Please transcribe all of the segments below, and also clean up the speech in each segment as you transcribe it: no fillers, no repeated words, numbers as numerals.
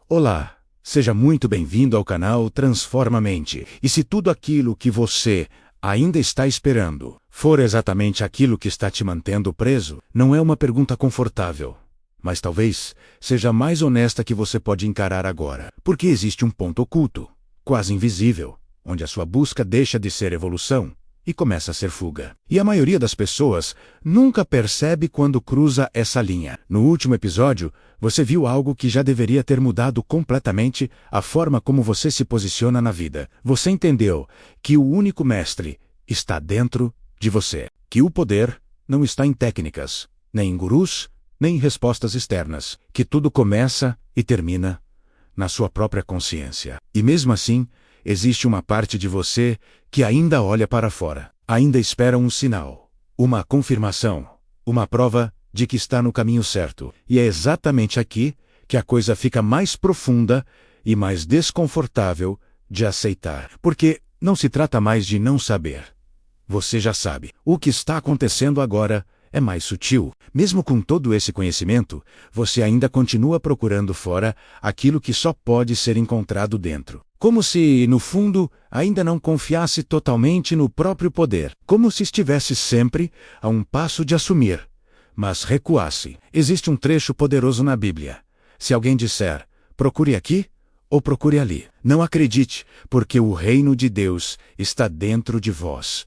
Olá, seja muito bem-vindo ao canal Transforma Mente. E se tudo aquilo que você ainda está esperando for exatamente aquilo que está te mantendo preso, não é uma pergunta confortável, mas talvez seja a mais honesta que você pode encarar agora. Porque existe um ponto oculto, quase invisível, onde a sua busca deixa de ser evolução e começa a ser fuga. E a maioria das pessoas nunca percebe quando cruza essa linha. No último episódio, você viu algo que já deveria ter mudado completamente a forma como você se posiciona na vida. Você entendeu que o único mestre está dentro de você. Que o poder não está em técnicas, nem em gurus, nem em respostas externas. Que tudo começa e termina na sua própria consciência. E mesmo assim, existe uma parte de você que ainda olha para fora, ainda espera um sinal, uma confirmação, uma prova de que está no caminho certo. E é exatamente aqui que a coisa fica mais profunda e mais desconfortável de aceitar. Porque não se trata mais de não saber. Você já sabe. O que está acontecendo agora é mais sutil. Mesmo com todo esse conhecimento, você ainda continua procurando fora aquilo que só pode ser encontrado dentro. Como se, no fundo, ainda não confiasse totalmente no próprio poder. Como se estivesse sempre a um passo de assumir, mas recuasse. Existe um trecho poderoso na Bíblia. Se alguém disser, procure aqui ou procure ali, não acredite, porque o reino de Deus está dentro de vós.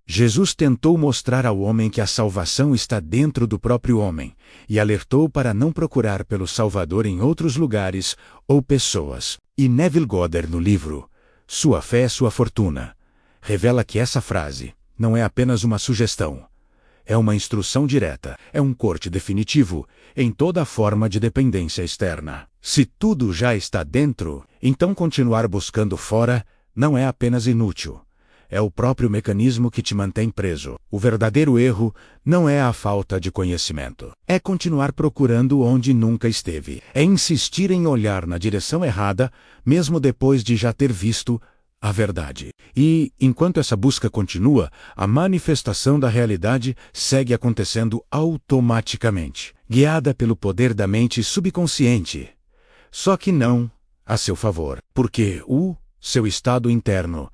Jesus tentou mostrar ao homem que a salvação está dentro do próprio homem, e alertou para não procurar pelo Salvador em outros lugares ou pessoas. E Neville Goddard, no livro Sua Fé é Sua Fortuna, revela que essa frase não é apenas uma sugestão, é uma instrução direta, é um corte definitivo em toda a forma de dependência externa. Se tudo já está dentro, então continuar buscando fora não é apenas inútil. É o próprio mecanismo que te mantém preso. O verdadeiro erro não é a falta de conhecimento. É continuar procurando onde nunca esteve. É insistir em olhar na direção errada, mesmo depois de já ter visto a verdade. E, enquanto essa busca continua, a manifestação da realidade segue acontecendo automaticamente, guiada pelo poder da mente subconsciente. Só que não a seu favor, porque seu estado interno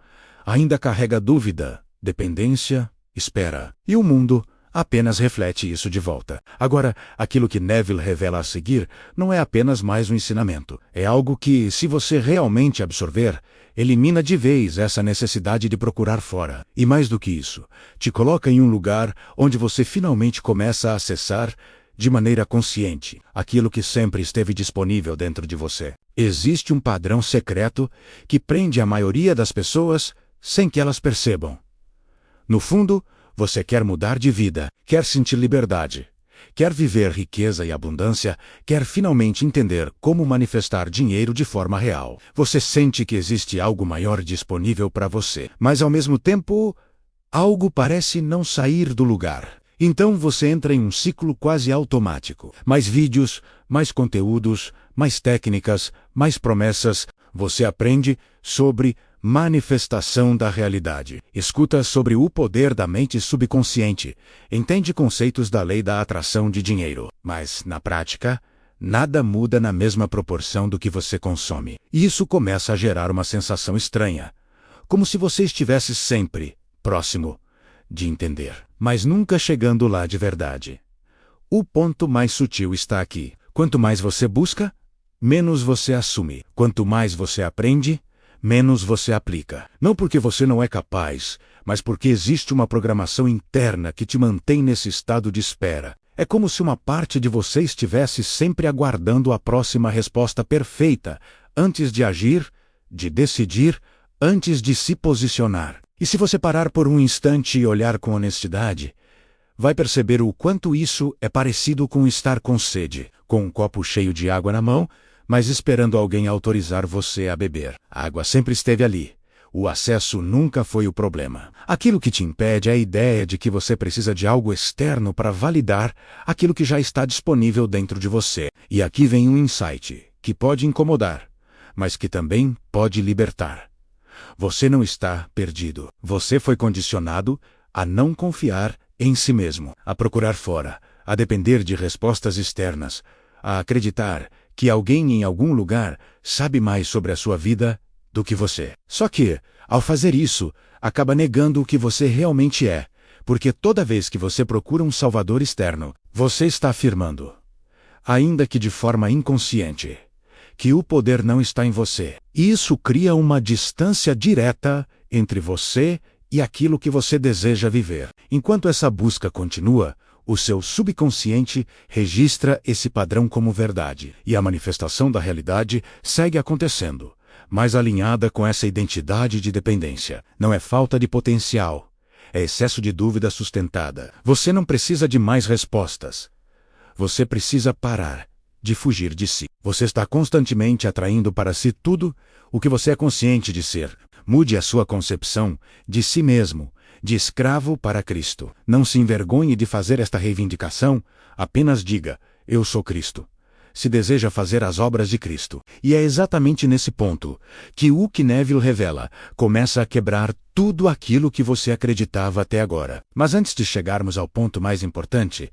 ainda carrega dúvida, dependência, espera. E o mundo apenas reflete isso de volta. Agora, aquilo que Neville revela a seguir não é apenas mais um ensinamento. É algo que, se você realmente absorver, elimina de vez essa necessidade de procurar fora. E mais do que isso, te coloca em um lugar onde você finalmente começa a acessar, de maneira consciente, aquilo que sempre esteve disponível dentro de você. Existe um padrão secreto que prende a maioria das pessoas sem que elas percebam. No fundo, você quer mudar de vida, quer sentir liberdade, quer viver riqueza e abundância, quer finalmente entender como manifestar dinheiro de forma real. Você sente que existe algo maior disponível para você, mas ao mesmo tempo, algo parece não sair do lugar. Então você entra em um ciclo quase automático. Mais vídeos, mais conteúdos, mais técnicas, mais promessas. Você aprende sobre manifestação da realidade. Escuta sobre o poder da mente subconsciente. Entende conceitos da lei da atração de dinheiro. Mas, na prática, nada muda na mesma proporção do que você consome. E isso começa a gerar uma sensação estranha. Como se você estivesse sempre próximo de entender, mas nunca chegando lá de verdade. O ponto mais sutil está aqui. Quanto mais você busca, menos você assume. Quanto mais você aprende, menos você aplica. Não porque você não é capaz, mas porque existe uma programação interna que te mantém nesse estado de espera. É como se uma parte de você estivesse sempre aguardando a próxima resposta perfeita, antes de agir, de decidir, antes de se posicionar. E se você parar por um instante e olhar com honestidade, vai perceber o quanto isso é parecido com estar com sede, com um copo cheio de água na mão, mas esperando alguém autorizar você a beber. A água sempre esteve ali. O acesso nunca foi o problema. Aquilo que te impede é a ideia de que você precisa de algo externo para validar aquilo que já está disponível dentro de você. E aqui vem um insight que pode incomodar, mas que também pode libertar. Você não está perdido. Você foi condicionado a não confiar em si mesmo, a procurar fora, a depender de respostas externas, a acreditar que alguém em algum lugar sabe mais sobre a sua vida do que você. Só que, ao fazer isso, acaba negando o que você realmente é, porque toda vez que você procura um salvador externo, você está afirmando, ainda que de forma inconsciente, que o poder não está em você. E isso cria uma distância direta entre você e aquilo que você deseja viver. Enquanto essa busca continua, o seu subconsciente registra esse padrão como verdade, e a manifestação da realidade segue acontecendo, mas alinhada com essa identidade de dependência. Não é falta de potencial, é excesso de dúvida sustentada. Você não precisa de mais respostas. Você precisa parar de fugir de si. Você está constantemente atraindo para si tudo o que você é consciente de ser. Mude a sua concepção de si mesmo, de escravo para Cristo. Não se envergonhe de fazer esta reivindicação, apenas diga, eu sou Cristo. Se deseja fazer as obras de Cristo. E é exatamente nesse ponto que Hugh Neville revela, começa a quebrar tudo aquilo que você acreditava até agora. Mas antes de chegarmos ao ponto mais importante,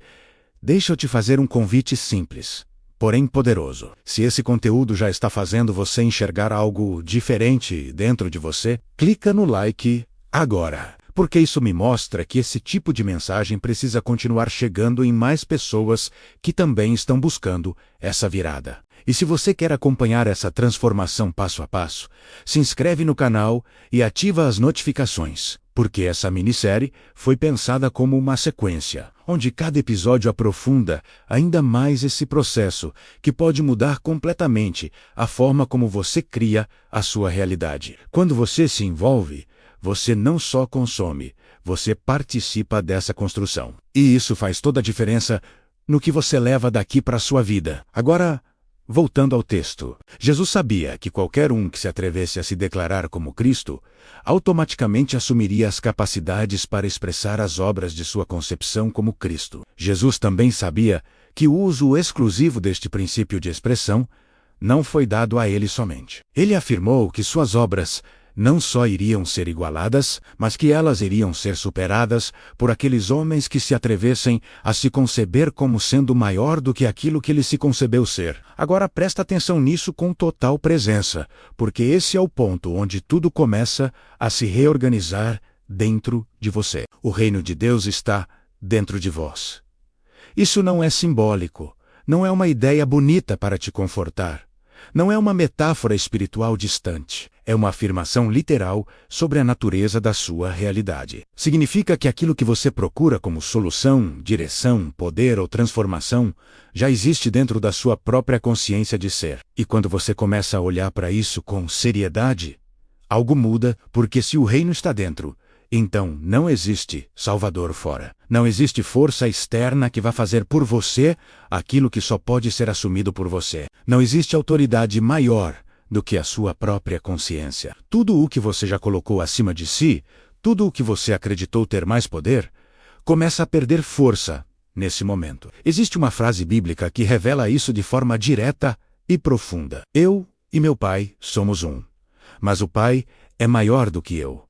deixa eu te fazer um convite simples, porém poderoso. Se esse conteúdo já está fazendo você enxergar algo diferente dentro de você, clica no like agora, porque isso me mostra que esse tipo de mensagem precisa continuar chegando em mais pessoas que também estão buscando essa virada. E se você quer acompanhar essa transformação passo a passo, se inscreve no canal e ativa as notificações, porque essa minissérie foi pensada como uma sequência, onde cada episódio aprofunda ainda mais esse processo, que pode mudar completamente a forma como você cria a sua realidade. Quando você se envolve, você não só consome, você participa dessa construção. E isso faz toda a diferença no que você leva daqui para a sua vida. Agora, voltando ao texto, Jesus sabia que qualquer um que se atrevesse a se declarar como Cristo, automaticamente assumiria as capacidades para expressar as obras de sua concepção como Cristo. Jesus também sabia que o uso exclusivo deste princípio de expressão não foi dado a ele somente. Ele afirmou que suas obras não só iriam ser igualadas, mas que elas iriam ser superadas por aqueles homens que se atrevessem a se conceber como sendo maior do que aquilo que ele se concebeu ser. Agora presta atenção nisso com total presença, porque esse é o ponto onde tudo começa a se reorganizar dentro de você. O reino de Deus está dentro de vós. Isso não é simbólico, não é uma ideia bonita para te confortar. Não é uma metáfora espiritual distante, é uma afirmação literal sobre a natureza da sua realidade. Significa que aquilo que você procura como solução, direção, poder ou transformação já existe dentro da sua própria consciência de ser. E quando você começa a olhar para isso com seriedade, algo muda, porque se o reino está dentro, então não existe Salvador fora. Não existe força externa que vá fazer por você aquilo que só pode ser assumido por você. Não existe autoridade maior do que a sua própria consciência. Tudo o que você já colocou acima de si, tudo o que você acreditou ter mais poder, começa a perder força nesse momento. Existe uma frase bíblica que revela isso de forma direta e profunda. Eu e meu Pai somos um, mas o Pai é maior do que eu.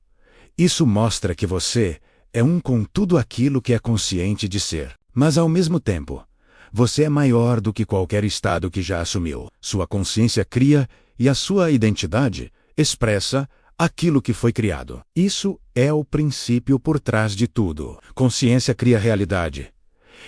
Isso mostra que você é um com tudo aquilo que é consciente de ser. Mas ao mesmo tempo, você é maior do que qualquer estado que já assumiu. Sua consciência cria e a sua identidade expressa aquilo que foi criado. Isso é o princípio por trás de tudo. Consciência cria realidade.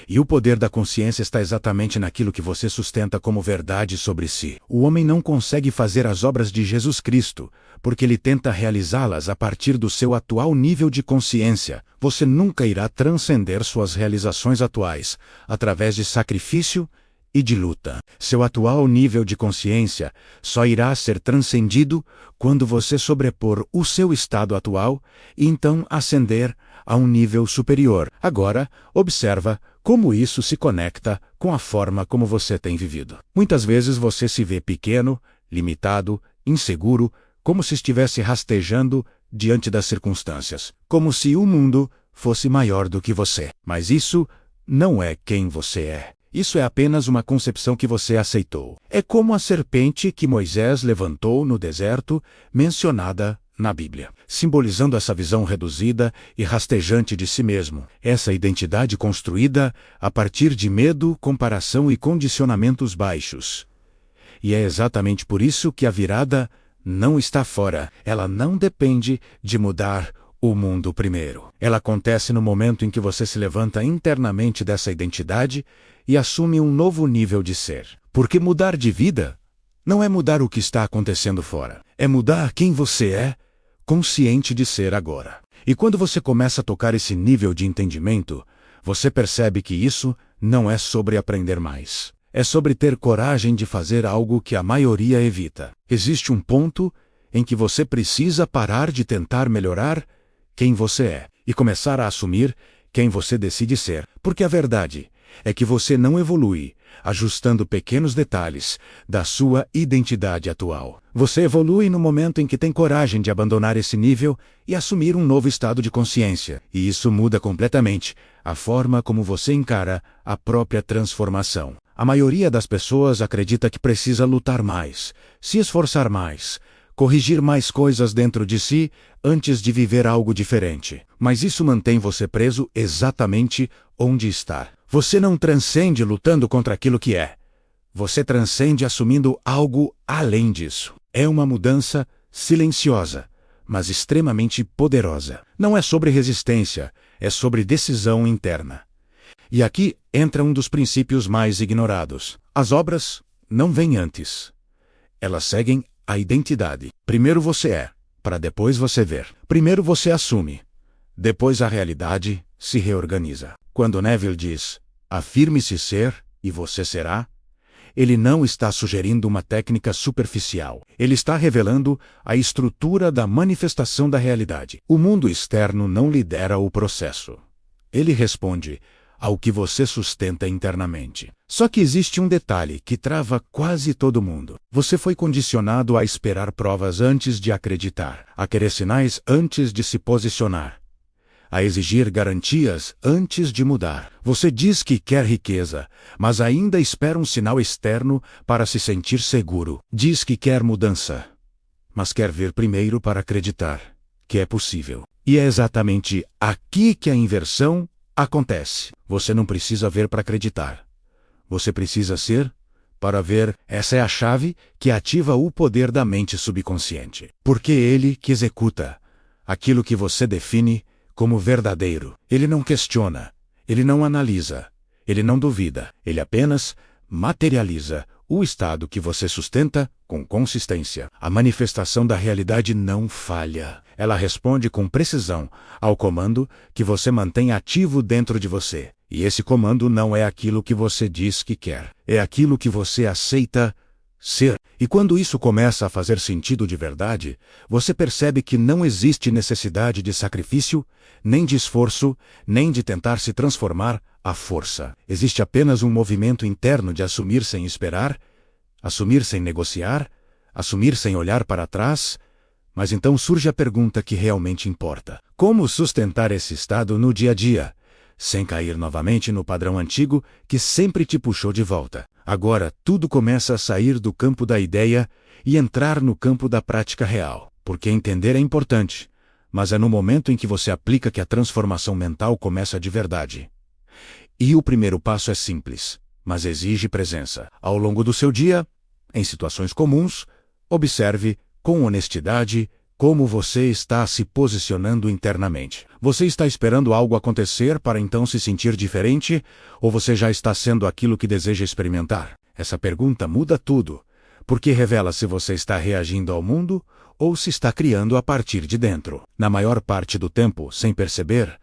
E o poder da consciência está exatamente naquilo que você sustenta como verdade sobre si. O homem não consegue fazer as obras de Jesus Cristo, porque ele tenta realizá-las a partir do seu atual nível de consciência. Você nunca irá transcender suas realizações atuais, através de sacrifício e de luta. Seu atual nível de consciência só irá ser transcendido quando você sobrepor o seu estado atual e então ascender a um nível superior. Agora, observa como isso se conecta com a forma como você tem vivido. Muitas vezes você se vê pequeno, limitado, inseguro, como se estivesse rastejando diante das circunstâncias, como se o mundo fosse maior do que você. Mas isso não é quem você é. Isso é apenas uma concepção que você aceitou. É como a serpente que Moisés levantou no deserto, mencionada na Bíblia, simbolizando essa visão reduzida e rastejante de si mesmo. Essa identidade construída a partir de medo, comparação e condicionamentos baixos. E é exatamente por isso que a virada não está fora. Ela não depende de mudar o mundo primeiro. Ela acontece no momento em que você se levanta internamente dessa identidade e assume um novo nível de ser. Porque mudar de vida não é mudar o que está acontecendo fora. É mudar quem você é, consciente de ser agora. E quando você começa a tocar esse nível de entendimento, você percebe que isso não é sobre aprender mais. É sobre ter coragem de fazer algo que a maioria evita. Existe um ponto em que você precisa parar de tentar melhorar quem você é e começar a assumir quem você decide ser. Porque a verdade é que você não evolui ajustando pequenos detalhes da sua identidade atual. Você evolui no momento em que tem coragem de abandonar esse nível e assumir um novo estado de consciência. E isso muda completamente a forma como você encara a própria transformação. A maioria das pessoas acredita que precisa lutar mais, se esforçar mais, corrigir mais coisas dentro de si antes de viver algo diferente. Mas isso mantém você preso exatamente onde está. Você não transcende lutando contra aquilo que é. Você transcende assumindo algo além disso. É uma mudança silenciosa, mas extremamente poderosa. Não é sobre resistência, é sobre decisão interna. E aqui entra um dos princípios mais ignorados. As obras não vêm antes. Elas seguem a identidade. Primeiro você é, para depois você ver. Primeiro você assume, depois a realidade se reorganiza. Quando Neville diz, afirme-se ser e você será, ele não está sugerindo uma técnica superficial. Ele está revelando a estrutura da manifestação da realidade. O mundo externo não lidera o processo. Ele responde ao que você sustenta internamente. Só que existe um detalhe que trava quase todo mundo. Você foi condicionado a esperar provas antes de acreditar, a querer sinais antes de se posicionar, a exigir garantias antes de mudar. Você diz que quer riqueza, mas ainda espera um sinal externo para se sentir seguro. Diz que quer mudança, mas quer ver primeiro para acreditar que é possível. E é exatamente aqui que a inversão acontece. Você não precisa ver para acreditar. Você precisa ser para ver. Essa é a chave que ativa o poder da mente subconsciente. Porque é ele que executa aquilo que você define como verdadeiro. Ele não questiona, ele não analisa, ele não duvida, ele apenas materializa o estado que você sustenta com consistência. A manifestação da realidade não falha. Ela responde com precisão ao comando que você mantém ativo dentro de você. E esse comando não é aquilo que você diz que quer. É aquilo que você aceita ser. E quando isso começa a fazer sentido de verdade, você percebe que não existe necessidade de sacrifício, nem de esforço, nem de tentar se transformar à força. Existe apenas um movimento interno de assumir sem esperar, assumir sem negociar, assumir sem olhar para trás. Mas então surge a pergunta que realmente importa. Como sustentar esse estado no dia a dia, sem cair novamente no padrão antigo que sempre te puxou de volta? Agora tudo começa a sair do campo da ideia e entrar no campo da prática real. Porque entender é importante, mas é no momento em que você aplica que a transformação mental começa de verdade. E o primeiro passo é simples, mas exige presença. Ao longo do seu dia, em situações comuns, observe com honestidade como você está se posicionando internamente. Você está esperando algo acontecer para então se sentir diferente, ou você já está sendo aquilo que deseja experimentar? Essa pergunta muda tudo, porque revela se você está reagindo ao mundo ou se está criando a partir de dentro. Na maior parte do tempo, sem perceber,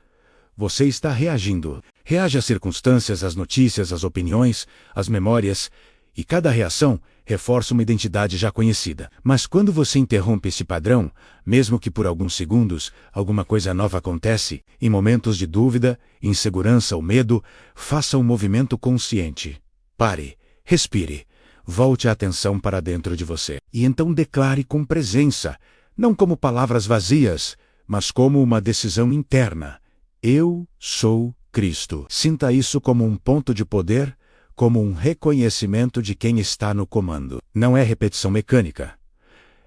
você está reagindo. Reage às circunstâncias, às notícias, às opiniões, às memórias, e cada reação reforça uma identidade já conhecida. Mas quando você interrompe esse padrão, mesmo que por alguns segundos, alguma coisa nova acontece, em momentos de dúvida, insegurança ou medo, faça um movimento consciente. Pare, respire, volte a atenção para dentro de você. E então declare com presença, não como palavras vazias, mas como uma decisão interna. Eu sou Cristo. Sinta isso como um ponto de poder, como um reconhecimento de quem está no comando. Não é repetição mecânica.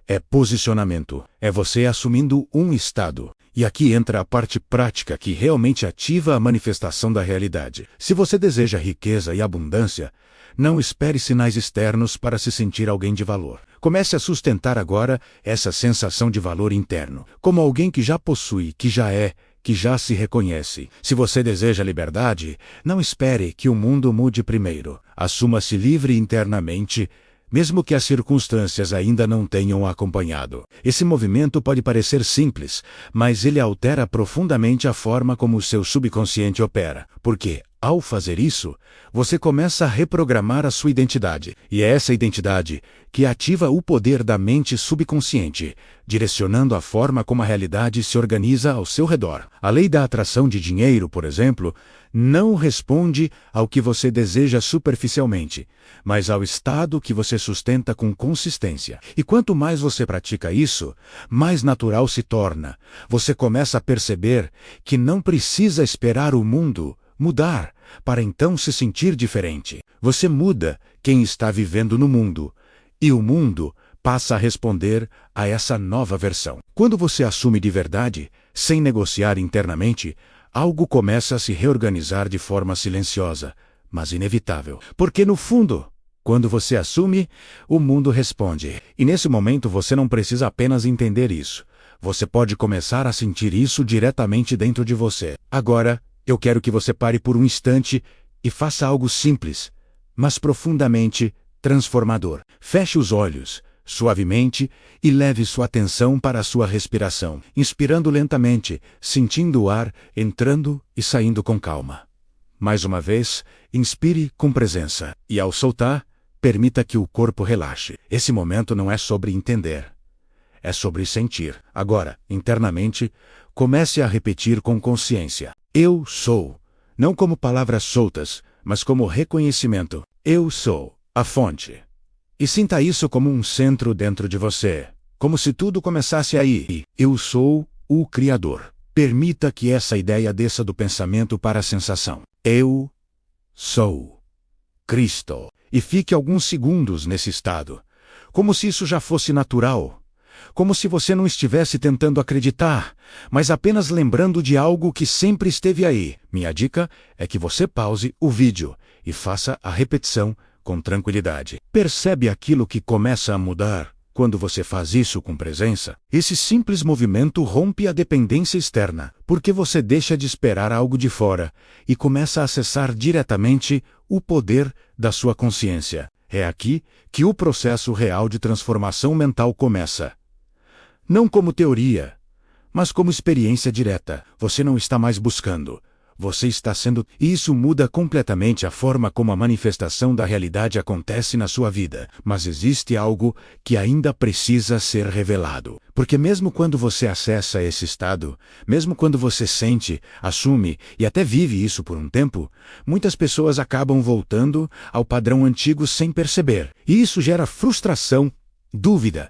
É posicionamento. É você assumindo um estado. E aqui entra a parte prática que realmente ativa a manifestação da realidade. Se você deseja riqueza e abundância, Não espere sinais externos para se sentir alguém de valor. Comece a sustentar agora essa sensação de valor interno, como alguém que já possui, que já se reconhece. Se você deseja liberdade, não espere que o mundo mude primeiro. Assuma-se livre internamente, mesmo que as circunstâncias ainda não tenham acompanhado. Esse movimento pode parecer simples, mas ele altera profundamente a forma como o seu subconsciente opera. Porque, ao fazer isso, você começa a reprogramar a sua identidade. E é essa identidade que ativa o poder da mente subconsciente, direcionando a forma como a realidade se organiza ao seu redor. A lei da atração de dinheiro, por exemplo, não responde ao que você deseja superficialmente, mas ao estado que você sustenta com consistência. E quanto mais você pratica isso, mais natural se torna. Você começa a perceber que não precisa esperar o mundo mudar para então se sentir diferente. Você muda quem está vivendo no mundo, e o mundo passa a responder a essa nova versão. Quando você assume de verdade, sem negociar internamente, algo começa a se reorganizar de forma silenciosa, mas inevitável. Porque no fundo, quando você assume, o mundo responde. E nesse momento você não precisa apenas entender isso. Você pode começar a sentir isso diretamente dentro de você. Agora, eu quero que você pare por um instante e faça algo simples, mas profundamente transformador. Feche os olhos, suavemente, e leve sua atenção para a sua respiração, inspirando lentamente, sentindo o ar entrando e saindo com calma. Mais uma vez, inspire com presença, e ao soltar, permita que o corpo relaxe. Esse momento não é sobre entender, é sobre sentir. Agora, internamente, comece a repetir com consciência. Eu sou, não como palavras soltas, mas como reconhecimento. Eu sou a fonte. E sinta isso como um centro dentro de você, como se tudo começasse aí. Eu sou o Criador. Permita que essa ideia desça do pensamento para a sensação. Eu sou Cristo. E fique alguns segundos nesse estado, como se isso já fosse natural. Como se você não estivesse tentando acreditar, mas apenas lembrando de algo que sempre esteve aí. Minha dica é que você pause o vídeo e faça a repetição com tranquilidade. Percebe aquilo que começa a mudar quando você faz isso com presença? Esse simples movimento rompe a dependência externa, porque você deixa de esperar algo de fora e começa a acessar diretamente o poder da sua consciência. É aqui que o processo real de transformação mental começa. Não como teoria, mas como experiência direta. Você não está mais buscando, você está sendo. E isso muda completamente a forma como a manifestação da realidade acontece na sua vida. Mas existe algo que ainda precisa ser revelado. Porque mesmo quando você acessa esse estado, mesmo quando você sente, assume e até vive isso por um tempo, muitas pessoas acabam voltando ao padrão antigo sem perceber. E isso gera frustração, dúvida,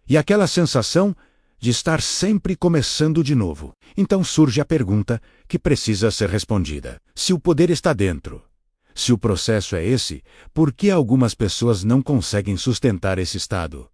e aquela sensação de estar sempre começando de novo. Então surge a pergunta que precisa ser respondida. Se o poder está dentro, se o processo é esse, por que algumas pessoas não conseguem sustentar esse estado?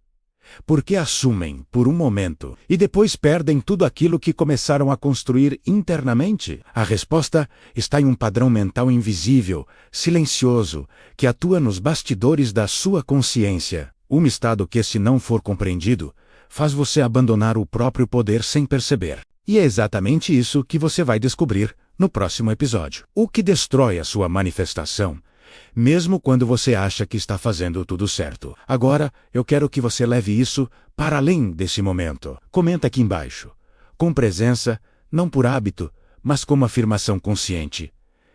Por que assumem por um momento e depois perdem tudo aquilo que começaram a construir internamente? A resposta está em um padrão mental invisível, silencioso, que atua nos bastidores da sua consciência. Um estado que, se não for compreendido, faz você abandonar o próprio poder sem perceber. E é exatamente isso que você vai descobrir no próximo episódio. O que destrói a sua manifestação, mesmo quando você acha que está fazendo tudo certo. Agora, eu quero que você leve isso para além desse momento. Comenta aqui embaixo, com presença, não por hábito, mas como afirmação consciente.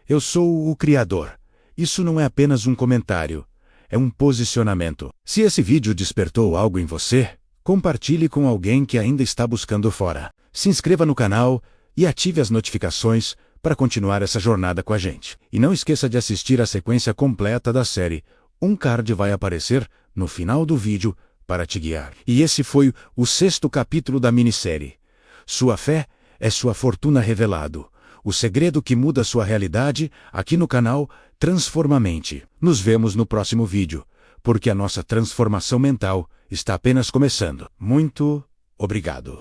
Eu sou o Criador. Isso não é apenas um comentário. É um posicionamento. Se esse vídeo despertou algo em você, compartilhe com alguém que ainda está buscando fora. Se inscreva no canal e ative as notificações para continuar essa jornada com a gente. E não esqueça de assistir a sequência completa da série. Um card vai aparecer no final do vídeo para te guiar. E esse foi o 6º capítulo da minissérie. Sua fé é sua fortuna revelado. O segredo que muda sua realidade, aqui no canal Transformamente. Nos vemos no próximo vídeo, porque a nossa transformação mental está apenas começando. Muito obrigado.